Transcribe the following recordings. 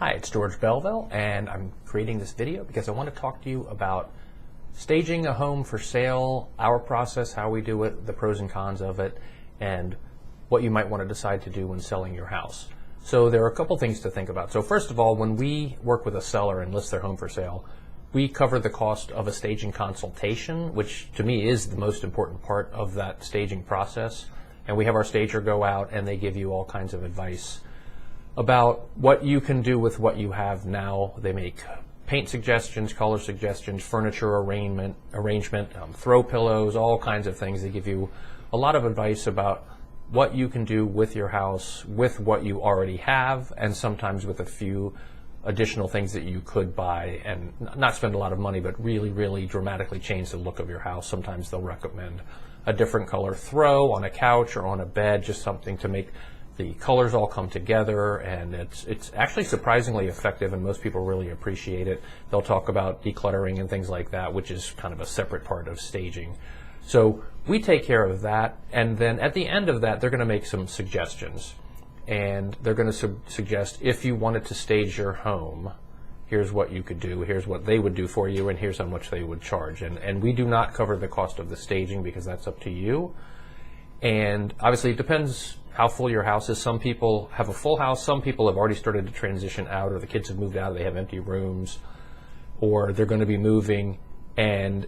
Hi, it's George Belleville, and I'm creating this video because I want to talk to you about staging a home for sale, our process, how we do it, the pros and cons of it, and what you might want to decide to do when selling your house. So there are a couple things to think about. So first of all, when we work with a seller and list their home for sale, we cover the cost of a staging consultation, which to me is the most important part of that staging process. And we have our stager go out and they give you all kinds of advice about what you can do with what you have now. They make paint suggestions, color suggestions, furniture arrangement, throw pillows, all kinds of things. They give you a lot of advice about what you can do with your house, with what you already have, and sometimes with a few additional things that you could buy and not spend a lot of money, but really, really dramatically change the look of your house. Sometimes they'll recommend a different color throw on a couch or on a bed, just something to make the colors all come together, and it's actually surprisingly effective, and most people really appreciate it. They'll talk about decluttering and things like that, which is kind of a separate part of staging. So we take care of that, and then at the end of that, they're going to make some suggestions, and they're going to suggest if you wanted to stage your home, here's what you could do, here's what they would do for you, and here's how much they would charge. And we do not cover the cost of the staging because that's up to you. And obviously it depends how full your house is. Some people have a full house, some people have already started to transition out, or the kids have moved out, they have empty rooms, or they're going to be moving, and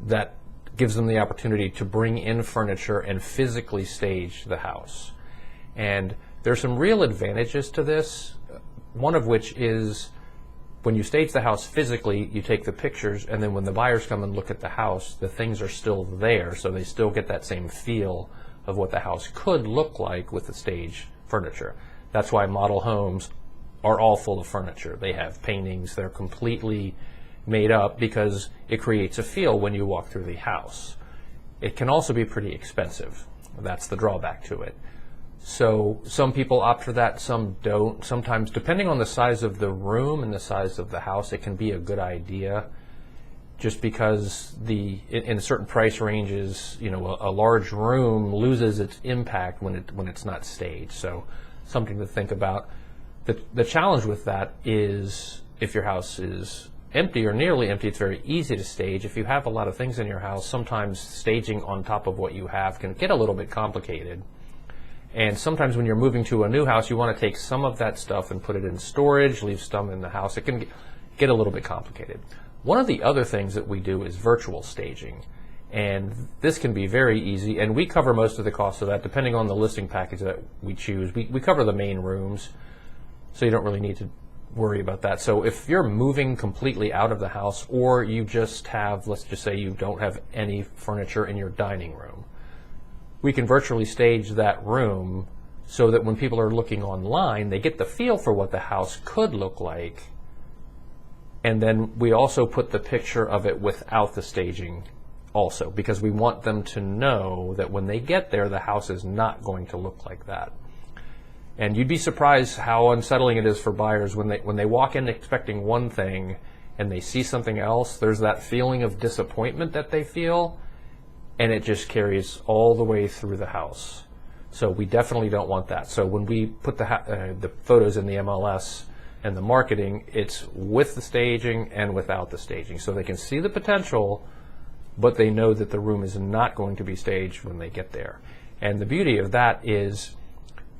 that gives them the opportunity to bring in furniture and physically stage the house. And there's some real advantages to this, one of which is when you stage the house physically, you take the pictures, and then when the buyers come and look at the house, the things are still there, so they still get that same feel of what the house could look like with the stage furniture. That's why model homes are all full of furniture. They have paintings, they're completely made up because it creates a feel when you walk through the house. It can also be pretty expensive. That's the drawback to it. So some people opt for that, some don't. Sometimes, depending on the size of the room and the size of the house, it can be a good idea, just because in certain price ranges, you know, a large room loses its impact when it's not staged. So something to think about. The challenge with that is if your house is empty or nearly empty, it's very easy to stage. If you have a lot of things in your house, sometimes staging on top of what you have can get a little bit complicated. And sometimes when you're moving to a new house, you want to take some of that stuff and put it in storage, leave some in the house. It can get a little bit complicated. One of the other things that we do is virtual staging. And this can be very easy, and we cover most of the cost of that depending on the listing package that we choose. We cover the main rooms, so you don't really need to worry about that. So if you're moving completely out of the house, or you just have, let's just say you don't have any furniture in your dining room, we can virtually stage that room so that when people are looking online, they get the feel for what the house could look like. And then we also put the picture of it without the staging also, because we want them to know that when they get there, the house is not going to look like that. And you'd be surprised how unsettling it is for buyers when they walk in expecting one thing and they see something else. There's that feeling of disappointment that they feel, and it just carries all the way through the house. So we definitely don't want that. So when we put the photos in the MLS and the marketing, it's with the staging and without the staging. So they can see the potential, but they know that the room is not going to be staged when they get there. And the beauty of that is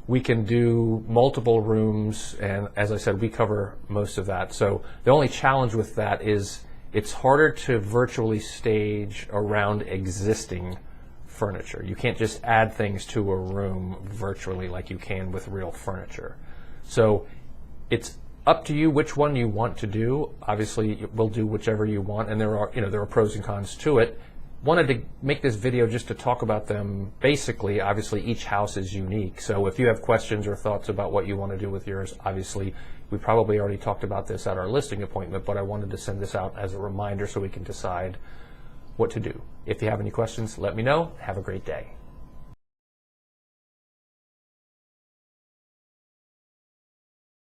we can do multiple rooms, and as I said, we cover most of that. So the only challenge with that is it's harder to virtually stage around existing furniture. You can't just add things to a room virtually like you can with real furniture. So it's up to you which one you want to do. Obviously, we'll do whichever you want, and there are pros and cons to it. Wanted to make this video just to talk about them. Basically, obviously, each house is unique. So if you have questions or thoughts about what you want to do with yours, obviously, we probably already talked about this at our listing appointment, but I wanted to send this out as a reminder so we can decide what to do. If you have any questions, let me know. Have a great day.